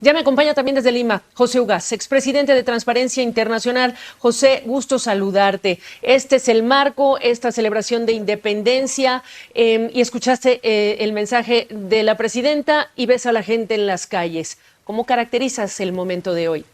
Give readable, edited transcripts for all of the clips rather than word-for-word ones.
Ya me acompaña también desde Lima José Ugaz, expresidente de Transparencia Internacional. José, gusto saludarte. Este es el marco, esta celebración de independencia, y escuchaste el mensaje de la presidenta y ves a la gente en las calles. ¿Cómo caracterizas el momento de hoy?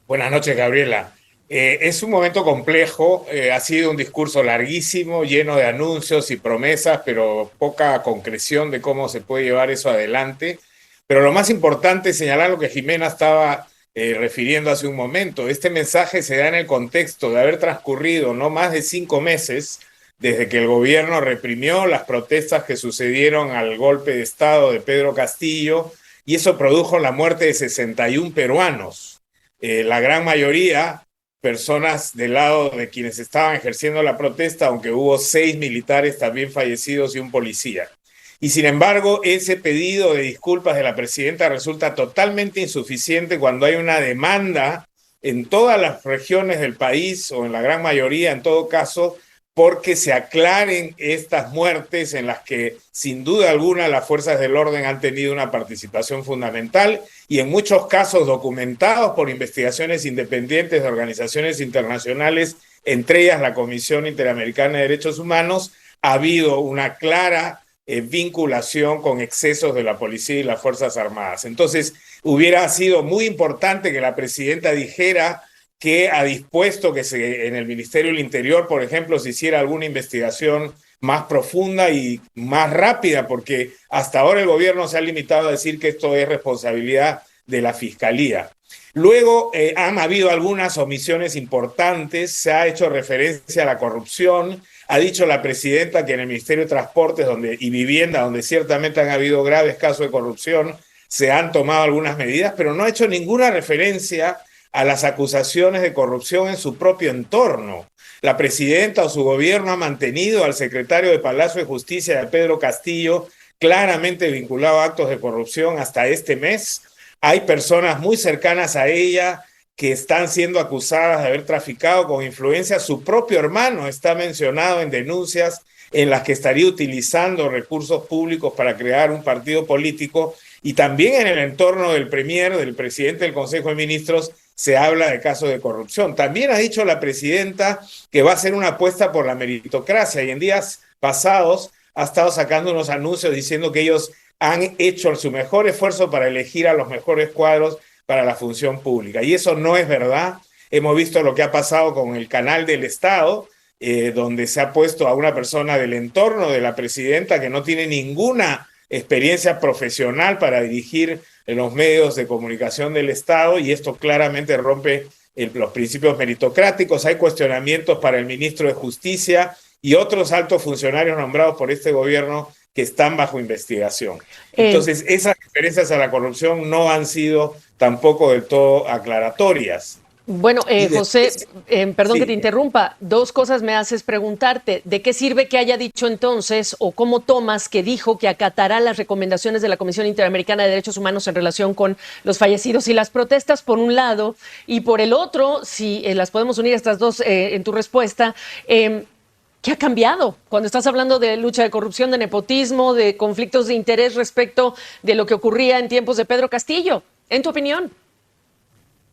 Buenas noches, Gabriela. Es un momento complejo, ha sido un discurso larguísimo, lleno de anuncios y promesas, pero poca concreción de cómo se puede llevar eso adelante. Pero lo más importante es señalar lo que Jimena estaba refiriendo hace un momento. Este mensaje se da en el contexto de haber transcurrido no más de 5 meses desde que el gobierno reprimió las protestas que sucedieron al golpe de Estado de Pedro Castillo, y eso produjo la muerte de 61 peruanos. La gran mayoría personas del lado de quienes estaban ejerciendo la protesta, aunque hubo 6 militares también fallecidos y un policía. Y sin embargo, ese pedido de disculpas de la presidenta resulta totalmente insuficiente cuando hay una demanda en todas las regiones del país, o en la gran mayoría en todo caso, porque se aclaren estas muertes en las que sin duda alguna las fuerzas del orden han tenido una participación fundamental, y en muchos casos documentados por investigaciones independientes de organizaciones internacionales, entre ellas la Comisión Interamericana de Derechos Humanos. Ha habido una clara vinculación con excesos de la policía y las Fuerzas Armadas. Entonces, hubiera sido muy importante que la presidenta dijera que ha dispuesto que en el Ministerio del Interior, por ejemplo, se hiciera alguna investigación más profunda y más rápida, porque hasta ahora el gobierno se ha limitado a decir que esto es responsabilidad de la Fiscalía. Luego han habido algunas omisiones importantes, se ha hecho referencia a la corrupción, ha dicho la presidenta que en el Ministerio de Transportes y Vivienda, donde ciertamente han habido graves casos de corrupción, se han tomado algunas medidas, pero no ha hecho ninguna referencia a las acusaciones de corrupción en su propio entorno. La presidenta o su gobierno ha mantenido al secretario de Palacio de Justicia, de Pedro Castillo, claramente vinculado a actos de corrupción hasta este mes. Hay personas muy cercanas a ella que están siendo acusadas de haber traficado con influencia. Su propio hermano está mencionado en denuncias en las que estaría utilizando recursos públicos para crear un partido político. Y también en el entorno del premier, del presidente del Consejo de Ministros, se habla de casos de corrupción. También ha dicho la presidenta que va a hacer una apuesta por la meritocracia, y en días pasados ha estado sacando unos anuncios diciendo que ellos han hecho su mejor esfuerzo para elegir a los mejores cuadros para la función pública. Y eso no es verdad. Hemos visto lo que ha pasado con el canal del Estado, donde se ha puesto a una persona del entorno de la presidenta que no tiene ninguna experiencia profesional para dirigir los medios de comunicación del Estado, y esto claramente rompe los principios meritocráticos. Hay cuestionamientos para el ministro de Justicia y otros altos funcionarios nombrados por este gobierno que están bajo investigación. Entonces, esas referencias a la corrupción no han sido tampoco del todo aclaratorias. Bueno, Y José, después, perdón que te sí, interrumpa. Dos cosas me haces preguntarte. ¿De qué sirve que haya dicho entonces, o cómo tomas que dijo que acatará las recomendaciones de la Comisión Interamericana de Derechos Humanos en relación con los fallecidos y las protestas, por un lado, y por el otro, si las podemos unir estas dos en tu respuesta, ¿qué ha cambiado cuando estás hablando de lucha de corrupción, de nepotismo, de conflictos de interés respecto de lo que ocurría en tiempos de Pedro Castillo? En tu opinión.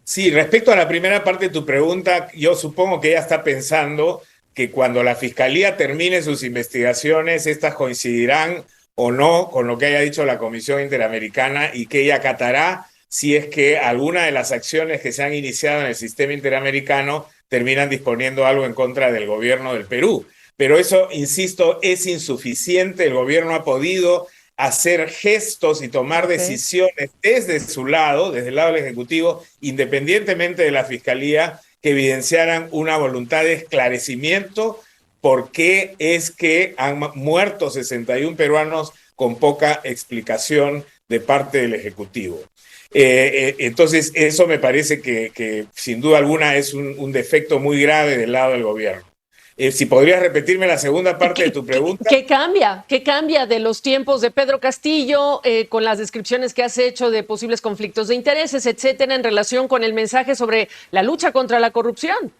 sí, respecto a la primera parte de tu pregunta, yo supongo que ella está pensando que cuando la Fiscalía termine sus investigaciones, estas coincidirán o no con lo que haya dicho la Comisión Interamericana, y que ella acatará si es que alguna de las acciones que se han iniciado en el sistema interamericano terminan disponiendo algo en contra del gobierno del Perú. Pero eso, insisto, es insuficiente. El gobierno ha podido hacer gestos y tomar Okay. decisiones desde su lado, desde el lado del Ejecutivo, independientemente de la Fiscalía, que evidenciaran una voluntad de esclarecimiento por qué es que han muerto 61 peruanos con poca explicación de parte del Ejecutivo. Entonces, eso me parece que sin duda alguna es un defecto muy grave del lado del gobierno. Si podrías repetirme la segunda parte de ¿Qué, tu qué, pregunta. qué cambia? ¿Qué cambia de los tiempos de Pedro Castillo, con las descripciones que has hecho de posibles conflictos de intereses, etcétera, en relación con el mensaje sobre la lucha contra la corrupción?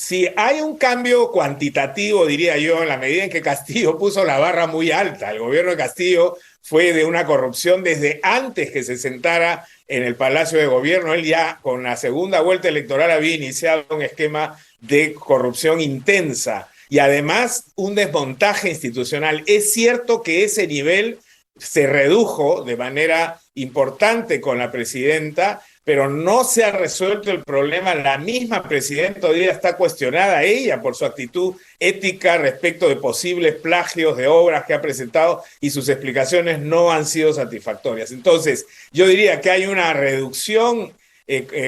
si hay un cambio cuantitativo, diría yo, en la medida en que Castillo puso la barra muy alta. El gobierno de Castillo fue de una corrupción desde antes que se sentara en el Palacio de Gobierno. Él ya con la segunda vuelta electoral había iniciado un esquema de corrupción intensa y además un desmontaje institucional. Es cierto que ese nivel se redujo de manera importante con la presidenta, pero no se ha resuelto el problema. La misma presidenta hoy día está cuestionada ella por su actitud ética respecto de posibles plagios de obras que ha presentado y sus explicaciones no han sido satisfactorias. Entonces, yo diría que hay una reducción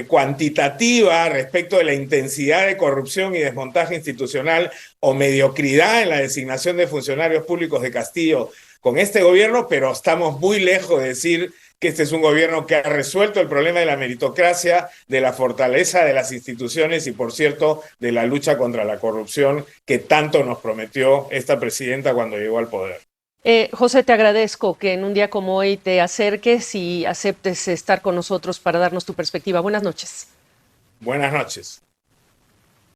cuantitativa respecto de la intensidad de corrupción y desmontaje institucional o mediocridad en la designación de funcionarios públicos de Castillo con este gobierno, pero estamos muy lejos de decir que este es un gobierno que ha resuelto el problema de la meritocracia, de la fortaleza de las instituciones y, por cierto, de la lucha contra la corrupción que tanto nos prometió esta presidenta cuando llegó al poder. José, te agradezco que en un día como hoy te acerques y aceptes estar con nosotros para darnos tu perspectiva. Buenas noches. Buenas noches.